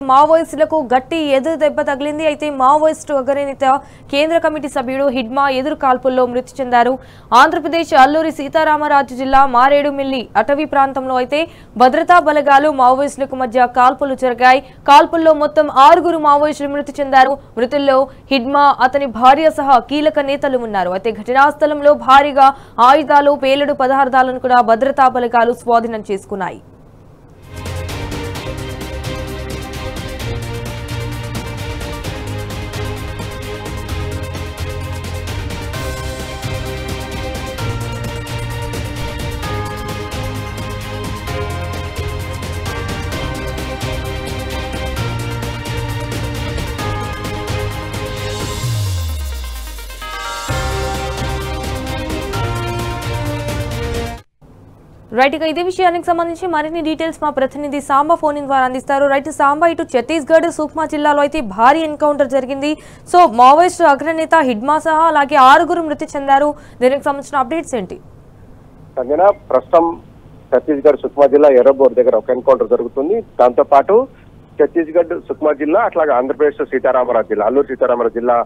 మావోయిస్టులకు గట్టి ఎదురు దెబ్బ తగిలింది. అయితే మావోయిస్టు అగ్రనేత కేంద్ర కమిటీ సభ్యుడు హిడ్మా ఎదురు కాల్పుల్లో మృతి చెందారు. ఆంధ్రప్రదేశ్ అల్లూరి సీతారామరాజు జిల్లా మారేడుమిల్లి అటవీ ప్రాంతంలో అయితే భద్రతా బలగాలు మావోయిస్టులకు మధ్య కాల్పులు జరిగాయి. కాల్పుల్లో మొత్తం 6 మావోయిస్టులు మృతి చెందారు. మృతుల్లో హిడ్మా, అతని భార్య సహా కీలక నేతలు ఉన్నారు. అయితే ఘటనా స్థలంలో భారీగా ఆయుధాలు, పేలుడు పదార్థాలను కూడా భద్రతా బలగాలు స్వాధీనం చేసుకున్నాయి. రైట్, ఇదే విషయానికి సంబంధించి మరిన్ని డీటెయిల్స్ మా ప్రతినిధి సాంబా ఫోన్ ద్వారా అందిస్తారు. రైట్ సాంబా, ఇటు ఛత్తీస్గఢ్ సుక్మా జిల్లాలో అయితే భారీ ఎన్కౌంటర్ జరిగింది. సో మావోయిస్టు అగ్రనేత హిడ్మా సహా అలాగే 6 మృతి చెందారు. దీనికి సంబంధించిన అప్డేట్స్ ఏంటి? ప్రస్తుతం ఛత్తీస్గఢ్ సుక్మా జిల్లా ఎర్రబోర్ దగ్గర ఒక ఎన్కౌంటర్ జరుగుతుంది. దాంతో పాటు ఛత్తీస్గఢ్ సుక్మా జిల్లా అట్లాగే ఆంధ్రప్రదేశ్ సీతారామరాజు జిల్లా అల్లూరు సీతారామరాజు జిల్లా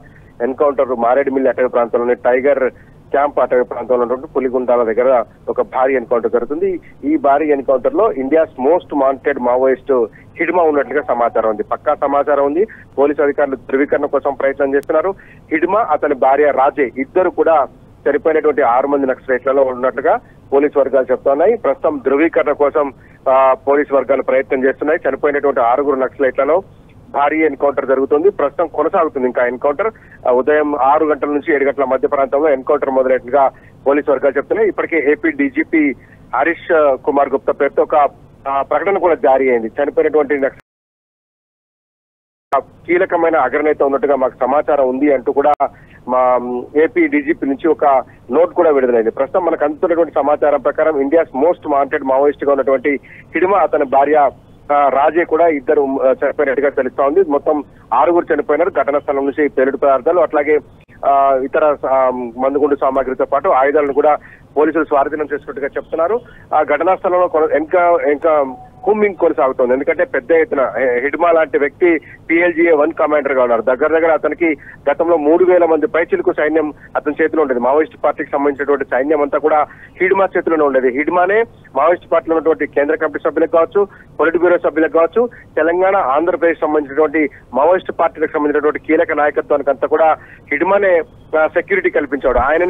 ఎన్కౌంటర్ మారేడుమిల్లి అటవీ ప్రాంతంలోని టైగర్ క్యాంప్ అటవీ ప్రాంతంలో ఉన్నటువంటి పులిగుండాల దగ్గర ఒక భారీ ఎన్కౌంటర్ జరుగుతుంది. ఈ భారీ ఎన్కౌంటర్ లో India's most wanted Maoist Hidma ఉన్నట్లుగా సమాచారం ఉంది. పక్కా సమాచారం ఉంది. పోలీసు అధికారులు ధృవీకరణ కోసం ప్రయత్నం చేస్తున్నారు. హిడ్మా, అతని భార్య రాజే ఇద్దరు కూడా చనిపోయినటువంటి 6 మంది నక్సలైట్లలో ఉన్నట్లుగా పోలీసు వర్గాలు చెప్తున్నాయి. ప్రస్తుతం ధృవీకరణ కోసం పోలీసు వర్గాలు ప్రయత్నం చేస్తున్నాయి. చనిపోయినటువంటి 6 నక్సలైట్లలో భారీ ఎన్కౌంటర్ జరుగుతుంది. ప్రస్తుతం కొనసాగుతుంది ఇంకా ఎన్కౌంటర్. ఉదయం 6 గంటల నుంచి 7 గంటల మధ్య ప్రాంతంలో ఎన్కౌంటర్ మొదలైనట్టుగా పోలీసు వర్గాలు చెప్తున్నాయి. ఇప్పటికే ఏపీ డీజీపీ హరీష్ కుమార్ గుప్తా పేరుతో ఒక ప్రకటన కూడా జారీ అయింది. చనిపోయినటువంటి కీలకమైన అగ్రనేత ఉన్నట్టుగా మాకు సమాచారం ఉంది అంటూ కూడా మా ఏపీ డీజీపీ నుంచి ఒక నోట్ కూడా విడుదలైంది. ప్రస్తుతం మనకు అందుతున్నటువంటి సమాచారం ప్రకారం ఇండియాస్ మోస్ట్ వాంటెడ్ మావోయిస్ట్ గా ఉన్నటువంటి హిడ్మా, అతని భార్య రాజే కూడా ఇద్దరు చనిపోయినట్టుగా తెలుస్తా ఉంది. మొత్తం 6 చనిపోయినారు. ఘటనా స్థలం నుంచి పేలుడు పదార్థాలు అట్లాగే ఇతర మందుగుండు సామాగ్రితో పాటు ఆయుధాలను కూడా పోలీసులు స్వాధీనం చేసుకున్నట్టుగా చెప్తున్నారు. ఆ ఘటనా స్థలంలో ఇంకా కూంబింగ్ కొనసాగుతోంది. ఎందుకంటే పెద్ద ఎత్తున హిడ్మా లాంటి వ్యక్తి PLGA 1 కమాండర్ గా ఉన్నారు. దగ్గర అతనికి గతంలో 3000 మంది పైచిలకు సైన్యం అతని చేతిలో ఉండేది. మావోయిస్ట్ పార్టీకి సంబంధించినటువంటి సైన్యం అంతా కూడా హిడ్మా చేతిలోనే ఉండేది. హిడ్మానే మావోయిస్ట్ పార్టీలో ఉన్నటువంటి కేంద్ర కమిటీ సభ్యులకు కావచ్చు, పొలిట్ బ్యూరో సభ్యులకు కావచ్చు, తెలంగాణ, ఆంధ్రప్రదేశ్ సంబంధించినటువంటి మావోయిస్ట్ పార్టీలకు సంబంధించినటువంటి కీలక నాయకత్వానికి అంతా కూడా హిడ్మానే సెక్యూరిటీ కల్పించాడు. ఆయన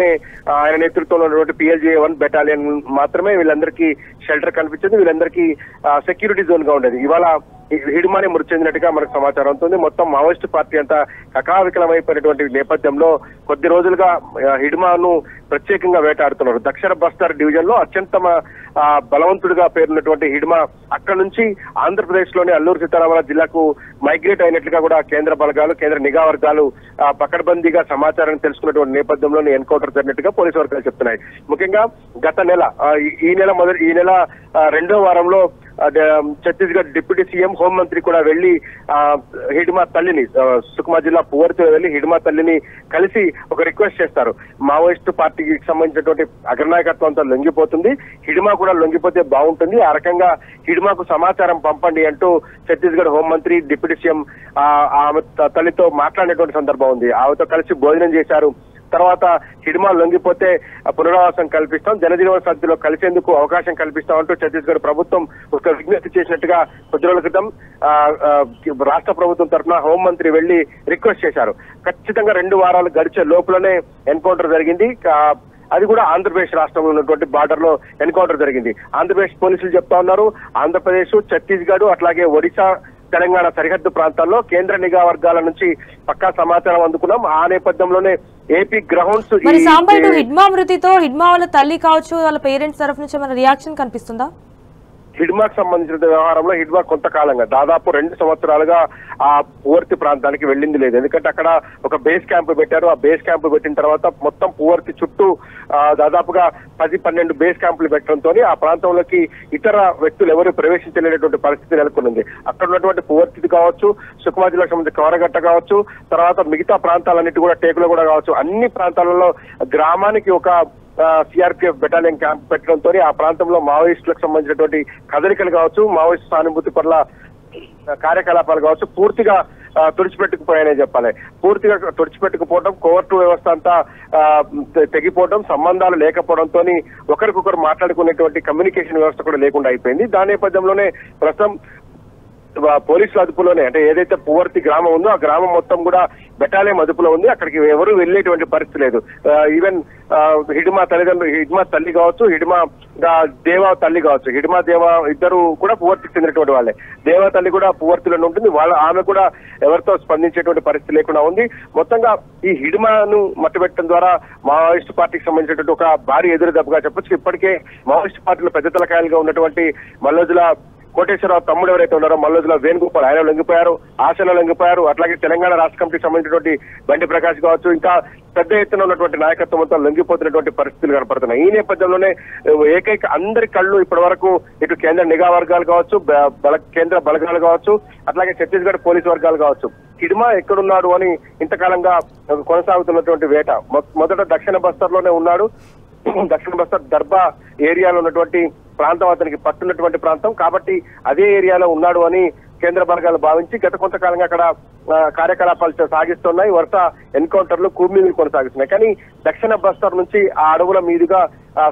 నేతృత్వంలో ఉన్నటువంటి PLGA 1 బెటాలియన్ మాత్రమే వీళ్ళందరికీ షెల్టర్ కల్పించింది. వీళ్ళందరికీ సెక్యూరిటీ జోన్ గా ఉండేది. ఇవాళ హిడ్మానే మృతి చెందినట్టుగా మనకు సమాచారం అవుతుంది. మొత్తం మావోయిస్ట్ పార్టీ అంతా కకావికలమైపోయినటువంటి నేపథ్యంలో కొద్ది రోజులుగా హిడ్మాను ప్రత్యేకంగా వేటాడుతున్నారు. దక్షిణ బస్తర్ డివిజన్ లో అత్యంత బలవంతుడిగా పేరున్నటువంటి హిడ్మా అక్కడ నుంచి ఆంధ్రప్రదేశ్ లోని అల్లూరు సీతారామరాజు జిల్లాకు మైగ్రేట్ అయినట్లుగా కూడా కేంద్ర బలగాలు, కేంద్ర నిఘా వర్గాలు పకడ్బందీగా సమాచారాన్ని తెలుసుకున్నటువంటి నేపథ్యంలోనే ఎన్కౌంటర్ జరిగినట్టుగా పోలీసు వర్గాలు చెప్తున్నాయి. ముఖ్యంగా గత నెల ఈ నెల 2వ వారంలో ఛత్తీస్గఢ్ డిప్యూటీ సీఎం హోంమంత్రి కూడా వెళ్లి హిడ్మా తల్లిని సుక్మా జిల్లా పువర్తిలో వెళ్లి హిడ్మా తల్లిని కలిసి ఒక రిక్వెస్ట్ చేస్తారు. మావోయిస్టు పార్టీకి సంబంధించినటువంటి అగ్రనాయకత్వంతో లొంగిపోతుంది, హిడ్మా కూడా లొంగిపోతే బాగుంటుంది, ఆ రకంగా హిడ్మాకు సమాచారం పంపండి అంటూ ఛత్తీస్గఢ్ హోంమంత్రి డిప్యూటీ సీఎం ఆమె తల్లితో మాట్లాడినటువంటి సందర్భం ఉంది. ఆమెతో కలిసి భోజనం చేశారు. తర్వాత హిడ్మా లొంగిపోతే పునరావాసం కల్పిస్తాం, జనజీవన సమితిలో కలిసేందుకు అవకాశం కల్పిస్తాం అంటూ ఛత్తీస్గఢ్ ప్రభుత్వం ఒక విజ్ఞప్తి చేసినట్టుగా కొద్ది రోజుల క్రితం రాష్ట్ర ప్రభుత్వం తరఫున హోంమంత్రి వెళ్లి రిక్వెస్ట్ చేశారు. ఖచ్చితంగా 2 వారాలు గడిచే లోపలనే ఎన్కౌంటర్ జరిగింది. అది కూడా ఆంధ్రప్రదేశ్ రాష్ట్రంలో ఉన్నటువంటి బార్డర్ లో ఎన్కౌంటర్ జరిగింది. ఆంధ్రప్రదేశ్ పోలీసులు చెప్తా ఉన్నారు, ఆంధ్రప్రదేశ్, ఛత్తీస్గఢ్ అట్లాగే ఒడిశా, తెలంగాణ సరిహద్దు ప్రాంతాల్లో కేంద్ర నిఘా వర్గాల నుంచి పక్కా సమాచారం అందుకున్నాం. ఆ నేపథ్యంలోనే ఏపీ గ్రౌండ్స్ హిడ్మా మృతితో హిడ్మా వాళ్ళ తల్లి కావచ్చు, వాళ్ళ పేరెంట్స్ తరఫు నుంచి ఏమైనా రియాక్షన్ కనిపిస్తుందా? హిడ్మాకు సంబంధించిన వ్యవహారంలో హిడ్మా కొంతకాలంగా దాదాపు 2 సంవత్సరాలుగా ఆ పువర్తి ప్రాంతానికి వెళ్ళింది లేదు. ఎందుకంటే అక్కడ ఒక బేస్ క్యాంప్ పెట్టారు. ఆ బేస్ క్యాంప్ పెట్టిన తర్వాత మొత్తం పువర్తి చుట్టూ దాదాపుగా 10-12 బేస్ క్యాంపులు పెట్టడంతో ఆ ప్రాంతంలోకి ఇతర వ్యక్తులు ఎవరు ప్రవేశించలేనటువంటి పరిస్థితి నెలకొంది. అక్కడ ఉన్నటువంటి పువర్తి కావచ్చు, సుక్మా జిల్లాకు సంబంధించిన కవరగట్ట కావచ్చు, తర్వాత మిగతా ప్రాంతాలన్నిటి కూడా టేకులు కూడా కావచ్చు, అన్ని ప్రాంతాలలో గ్రామానికి ఒక సిఆర్పిఎఫ్ బెటాలియన్ క్యాంప్ పెట్టడంతో ఆ ప్రాంతంలో మావోయిస్టులకు సంబంధించినటువంటి కదలికలు కావచ్చు, మావోయిస్ట్ సానుభూతి పట్ల కార్యకలాపాలు కావచ్చు పూర్తిగా తుడిచిపెట్టుకుపోయాయనే చెప్పాలి. పూర్తిగా తుడిచిపెట్టుకుపోవడం, కోర్టు వ్యవస్థ అంతా తెగిపోవడం, సంబంధాలు లేకపోవడంతో ఒకరికొకరు మాట్లాడుకునేటువంటి కమ్యూనికేషన్ వ్యవస్థ కూడా లేకుండా అయిపోయింది. దాని నేపథ్యంలోనే ప్రస్తుతం పోలీసుల అదుపులోనే, అంటే ఏదైతే పువర్తి గ్రామం ఉందో ఆ గ్రామం మొత్తం కూడా బెటాలియం అదుపులో ఉంది. అక్కడికి ఎవరు వెళ్ళేటువంటి పరిస్థితి లేదు. ఈవెన్ హిడ్మా తల్లిదండ్రులు, హిడ్మా తల్లి కావచ్చు, హిడ్మా దేవా తల్లి కావచ్చు, హిడ్మా దేవా ఇద్దరు కూడా పువర్తికి చెందినటువంటి వాళ్ళే. దేవా తల్లి కూడా పువర్తిలోనే ఉంటుంది. ఆమె కూడా ఎవరితో స్పందించేటువంటి పరిస్థితి లేకుండా ఉంది. మొత్తంగా ఈ హిడ్మాను మట్టుబెట్టడం ద్వారా మావోయిస్ట్ పార్టీకి సంబంధించినటువంటి ఒక భారీ ఎదురు దెబ్బగా చెప్పొచ్చు. ఇప్పటికే మావోయిస్ట్ పార్టీలో పెద్ద తలకాయలుగా ఉన్నటువంటి మల్లోజుల కోటేశ్వరరావు తమ్ముడు ఎవరైతే ఉన్నారో మల్లోజుల వేణుగోపాల్, ఆయన లొంగిపోయారు, ఆశలో లొంగిపోయారు. అట్లాగే తెలంగాణ రాష్ట్ర కమిటీకి సంబంధించినటువంటి బండి ప్రకాష్ కావచ్చు, ఇంకా పెద్ద ఎత్తున ఉన్నటువంటి నాయకత్వం అంతా లొంగిపోతున్నటువంటి పరిస్థితులు కనపడుతున్నాయి. ఈ నేపథ్యంలోనే ఏకైక అందరి కళ్ళు ఇప్పటి వరకు ఇటు కేంద్ర నిఘా వర్గాలు కావచ్చు, కేంద్ర బలగాలు కావచ్చు, అట్లాగే ఛత్తీస్గఢ్ పోలీసు వర్గాలు కావచ్చు, హిడ్మా ఎక్కడున్నాడు అని ఇంతకాలంగా కొనసాగుతున్నటువంటి వేట. మొదట దక్షిణ బస్తర్లోనే ఉన్నాడు. దక్షిణ బస్తర్ దర్బా ఏరియాలో ఉన్నటువంటి ప్రాంతం అతనికి పట్టున్నటువంటి ప్రాంతం కాబట్టి అదే ఏరియాలో ఉన్నాడు అని కేంద్ర బలగాలు భావించి గత కొంతకాలంగా అక్కడ కార్యకలాపాలు సాగిస్తున్నాయి. వరుస ఎన్కౌంటర్లు, కూంబింగ్లు కొనసాగిస్తున్నాయి. కానీ దక్షిణ బస్తర్ నుంచి ఆ అడవుల మీదుగా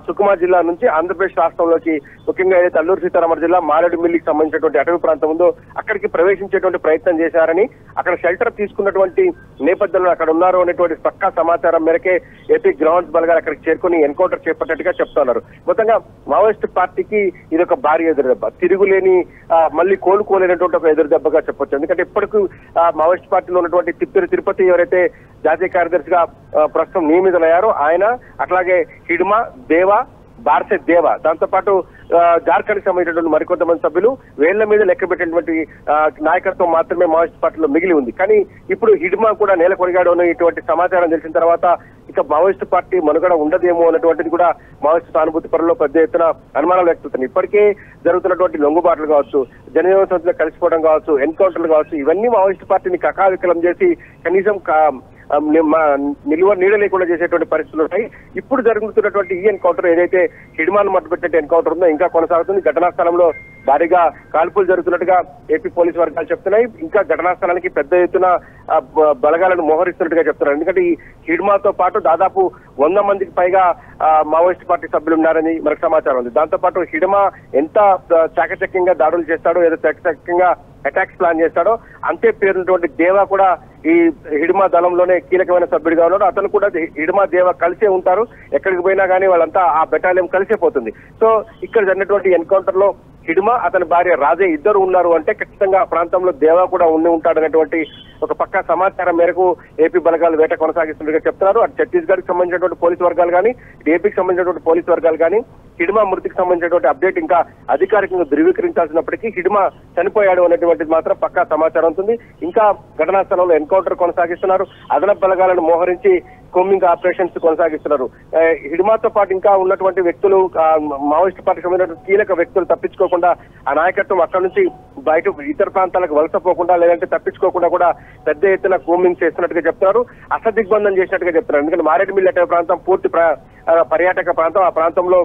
సుకుమా జిల్లా నుంచి ఆంధ్రప్రదేశ్ రాష్ట్రంలోకి, ముఖ్యంగా ఏదైతే అల్లూరు సీతారామరాజు జిల్లా మారేడుమిల్లికి సంబంధించినటువంటి అటవీ ప్రాంతం ఉందో అక్కడికి ప్రవేశించేటువంటి ప్రయత్నం చేశారని, అక్కడ షెల్టర్ తీసుకున్నటువంటి నేపథ్యంలో అక్కడ ఉన్నారు అనేటువంటి పక్కా సమాచారం మేరకే ఏపీ గ్రౌండ్స్ బలగాలు అక్కడికి చేరుకుని ఎన్కౌంటర్ చేపట్టినట్టుగా చెప్తున్నారు. మొత్తంగా మావోయిస్ట్ పార్టీకి ఇది ఒక భారీ ఎదురుదెబ్బ, తిరుగులేని మళ్ళీ కోలుకోలేనటువంటి ఒక ఎదురుదెబ్బగా చెప్పొచ్చు. ఎందుకంటే ఇప్పటికీ మావోయిస్ట్ పార్టీలో ఉన్నటువంటి తిరుపతి ఎవరైతే జాతీయ కార్యదర్శిగా ప్రస్తుతం నియమితులయ్యారో ఆయన, అట్లాగే హిడ్మా, దేవా, బార్సె దేవా, దాంతో పాటు జార్ఖండ్ కి సంబంధించినటువంటి మరికొంతమంది సభ్యులు, వేళ్ల మీద లెక్క పెట్టినటువంటి నాయకత్వం మాత్రమే మావోయిస్ట్ పార్టీలో మిగిలి ఉంది. కానీ ఇప్పుడు హిడ్మా కూడా నేలకొరిగాడు అనేటువంటి సమాచారం తెలిసిన తర్వాత ఇక మావోయిస్ట్ పార్టీ మనుగడ ఉండదేమో అన్నటువంటిది కూడా మావోయిస్ట్ సానుభూతి పరుల్లో పెద్ద ఎత్తున అనుమానాలు వ్యక్తవుతున్నాయి. ఇప్పటికే జరుగుతున్నటువంటి లొంగుబాట్లు కావచ్చు, జనజీవన సంస్థలో కలిసిపోవడం కావచ్చు, ఎన్కౌంటర్లు కావచ్చు, ఇవన్నీ మావోయిస్ట్ పార్టీని కకావికలం చేసి కనీసం నిలువ నీడ లేకుండా చేసేటువంటి పరిస్థితులు ఉంటాయి. ఇప్పుడు జరుగుతున్నటువంటి ఈ ఎన్కౌంటర్ ఏదైతే హిడ్మాను మట్టుబెట్టే ఎన్కౌంటర్ ఉందో ఇంకా కొనసాగుతుంది. ఘటనా స్థలంలో భారీగా కాల్పులు జరుగుతున్నట్టుగా ఏపీ పోలీసు వర్గాలు చెప్తున్నాయి. ఇంకా ఘటనా స్థలానికి పెద్ద ఎత్తున బలగాలను మోహరిస్తున్నట్టుగా చెప్తున్నారు. ఎందుకంటే ఈ హిడ్మాతో పాటు దాదాపు 100 మందికి పైగా మావోయిస్ట్ పార్టీ సభ్యులు ఉన్నారని మనకు సమాచారం ఉంది. దాంతో పాటు హిడ్మా ఎంత చాకచక్యంగా దాడులు చేస్తాడో, ఏదో చాకచక్యంగా అటాక్స్ ప్లాన్ చేస్తాడో అంతే పేరున్నటువంటి దేవా కూడా ఈ హిడ్మా దళంలోనే కీలకమైన సభ్యుడిగా ఉన్నాడు. అతను కూడా హిడ్మా దేవా కలిసే ఉంటారు. ఎక్కడికి పోయినా కానీ వాళ్ళంతా ఆ బెటాలియం కలిసే పోతుంది. సో ఇక్కడ జరిగినటువంటి ఎన్కౌంటర్ లో హిడ్మా, అతని భార్య రాజే ఇద్దరు ఉన్నారు అంటే ఖచ్చితంగా ఆ ప్రాంతంలో దేవా కూడా ఉండి ఉంటాడనేటువంటి ఒక పక్కా సమాచారం మేరకు ఏపీ బలగాలు వేట కొనసాగిస్తున్నట్టుగా చెప్తున్నారు. అటు ఛత్తీస్గఢ్ కి సంబంధించినటువంటి పోలీసు వర్గాలు కానీ, ఏపీకి సంబంధించినటువంటి పోలీసు వర్గాలు కానీ హిడ్మా మృతికి సంబంధించినటువంటి అప్డేట్ ఇంకా అధికారికంగా ధృవీకరించాల్సినప్పటికీ హిడ్మా చనిపోయాడు అనేటువంటిది మాత్రం పక్కా సమాచారం ఉంటుంది. ఇంకా ఘటనా స్థలంలో ఎన్కౌంటర్ కొనసాగిస్తున్నారు. అదనపు బలగాలను మోహరించి కోమింగ్ ఆపరేషన్స్ కొనసాగిస్తున్నారు. హిడ్మాతో పాటు ఇంకా ఉన్నటువంటి వ్యక్తులు, మావోయిస్ట్ పార్టీకి సంబంధించిన కీలక వ్యక్తులు తప్పించుకోకుండా ఆ నాయకత్వం అక్కడి నుంచి బయట ఇతర ప్రాంతాలకు వలసపోకుండా లేదంటే తప్పించుకోకుండా కూడా పెద్ద ఎత్తున కోమింగ్ చేస్తున్నట్టుగా చెప్తున్నారు. అసదిగ్బంధం చేసినట్టుగా చెప్తున్నారు. ఎందుకంటే మారేడుమిల్లి అటవీ ప్రాంతం పూర్తి పర్యాటక ప్రాంతం. ఆ ప్రాంతంలో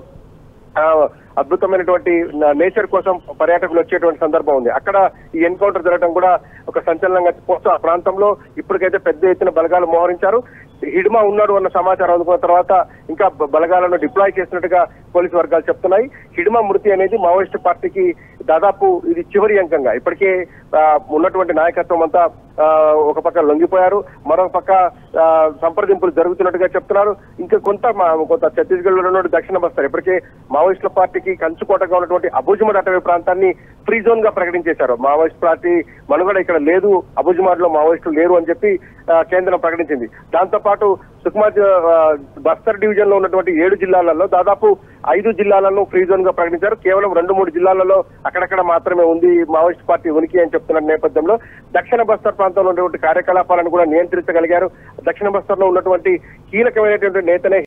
అద్భుతమైనటువంటి నేచర్ కోసం పర్యాటకులు వచ్చేటువంటి సందర్భం ఉంది. అక్కడ ఈ ఎన్కౌంటర్ జరగడం కూడా ఒక సంచలనంగా చెప్పవచ్చు. ఆ ప్రాంతంలో ఇప్పటికైతే పెద్ద ఎత్తున బలగాలు మోహరించారు. హిడ్మా ఉన్నాడు అన్న సమాచారం అందుకున్న తర్వాత ఇంకా బలగాలను డిప్లాయ్ చేసినట్టుగా పోలీసు వర్గాలు చెప్తున్నాయి. హిడ్మా మృతి అనేది మావోయిస్ట్ పార్టీకి దాదాపు ఇది చివరి అంకంగా. ఇప్పటికే ఉన్నటువంటి నాయకత్వం అంతా ఒక పక్క లొంగిపోయారు, మరొక పక్క సంప్రదింపులు జరుగుతున్నట్టుగా చెప్తున్నారు. ఇంకా కొంత ఛత్తీస్గఢ్ లో ఉన్న దక్షిణ బస్తర్ ఇప్పటికే మావోయిస్టుల పార్టీకి కంచుకోటగా ఉన్నటువంటి అబుజ్మడ్ అటవీ ప్రాంతాన్ని ఫ్రీ జోన్ గా ప్రకటించేశారు. మావోయిస్ట్ పార్టీ మనుగడ ఇక్కడ లేదు, అబుజ్మడ్ లో మావోయిస్టులు లేరు అని చెప్పి కేంద్రం ప్రకటించింది. దాంతో పాటు సుకుమా బస్తర్ డివిజన్ లో ఉన్నటువంటి 7 జిల్లాలలో దాదాపు 5 జిల్లాలను ఫ్రీ జోన్ గా ప్రకటించారు. కేవలం 2-3 జిల్లాలలో అక్కడక్కడ మాత్రమే ఉంది మావోయిస్ట్ పార్టీ ఉనికి అని చెప్తున్న నేపథ్యంలో దక్షిణ బస్తర్ ప్రాంతంలో ఉన్నటువంటి కార్యకలాపాలను కూడా నియంత్రించగలిగారు. దక్షిణ బస్తర్ లో ఉన్నటువంటి కీలకమైనటువంటి నేతనే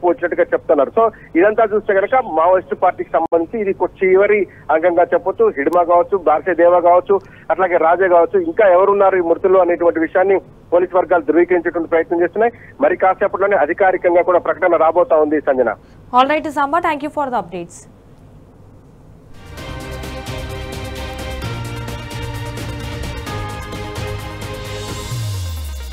వచ్చినట్టుగా చెప్తున్నారు. సో ఇదంతా చూస్తే కనుక మావోయిస్ట్ పార్టీకి సంబంధించి ఇది చివరి అంగంగా చెప్పొచ్చు. హిడ్మా కావచ్చు, బార్సే దేవా కావచ్చు, అట్లాగే రాజే కావచ్చు, ఇంకా ఎవరున్నారు ఈ మృతులు అనేటువంటి విషయాన్ని పోలీసు వర్గాలు ధృవీకరించేటువంటి ప్రయత్నం చేస్తున్నాయి. మరి కాసేపట్లోనే అధికారికంగా కూడా ప్రకటన రాబోతా ఉంది. Sanjana. All right Samba, thank you for the updates.